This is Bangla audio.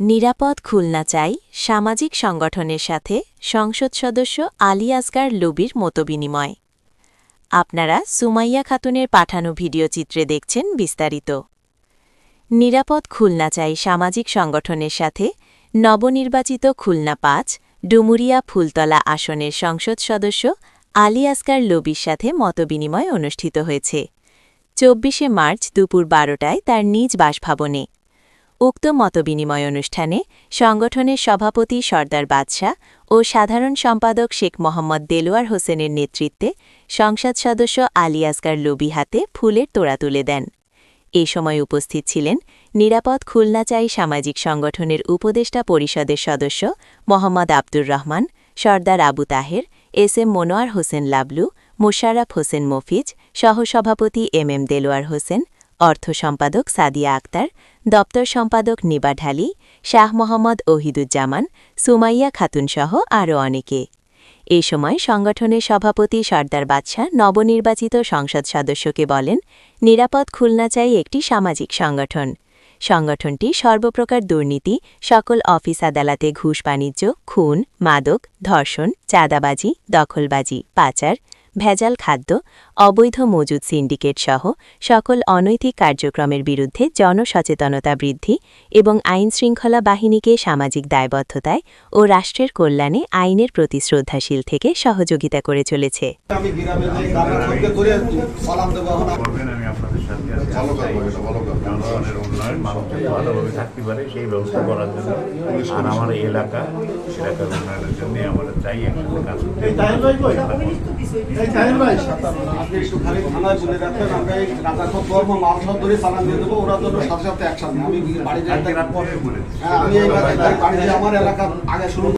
নিরাপদ খুলনা চাই সামাজিক সংগঠনের সাথে সংসদ সদস্য আলী আসগার লুবির মতবিনিময়। আপনারা সুমাইয়া খাতুনের পাঠানো ভিডিও চিত্রে দেখছেন বিস্তারিত। নিরাপদ খুলনা চাই সামাজিক সংগঠনের সাথে নবনির্বাচিত খুলনা ৫ ডুমুরিয়া ফুলতলা আসনের সংসদ সদস্য আলী আসগার লুবির সাথে মতবিনিময় অনুষ্ঠিত হয়েছে ২৪শে মার্চ দুপুর ১২টায় তার নিজ বাসভবনে। উক্ত মতবিনিময় অনুষ্ঠানে সংগঠনের সভাপতি সরদার বাদশাহ ও সাধারণ সম্পাদক শেখ মোহাম্মদ দেলোয়ার হোসেনের নেতৃত্বে সংসদ সদস্য আলী আসগার লুবি হাতে ফুলের তোড়া তুলে দেন। এ সময় উপস্থিত ছিলেন নিরাপদ খুলনা চাই সামাজিক সংগঠনের উপদেষ্টা পরিষদের সদস্য মোহাম্মদ আব্দুর রহমান, সরদার আবু তাহের, এস এম মনোয়ার হোসেন লাবলু, মোশাররফ হোসেন মফিজ, সহসভাপতি এম দেলোয়ার হোসেন, অর্থ সম্পাদক সাদিয়া আক্তার, দপ্তর সম্পাদক নিবা ঢালি, শাহ মোহাম্মদ ওহিদুজ্জামান, সুমাইয়া খাতুনসহ আরও অনেকে। এ সময় সংগঠনের সভাপতি সরদার বাদশাহ নবনির্বাচিত সংসদ সদস্যকে বলেন, নিরাপদ খুলনা চাই একটি সামাজিক সংগঠন। সংগঠনটি সর্বপ্রকার দুর্নীতি, সকল অফিস আদালতে ঘুষ বাণিজ্য, খুন, মাদক, ধর্ষণ, চাঁদাবাজি, দখলবাজি, পাচার, ভেজাল খাদ্য, অবৈধ মজুদ সিন্ডিকেট সহ সকল অনৈতিক কার্যক্রমের বিরুদ্ধে জনসচেতনতা বৃদ্ধি এবং আইনশৃঙ্খলা বাহিনীকে সামাজিক দায়বদ্ধতায় ও রাষ্ট্রের কল্যাণে আইনের প্রতি শ্রদ্ধাশীল থেকে সহযোগিতা করে চলেছে। আমি আমার এলাকার আগে শুরু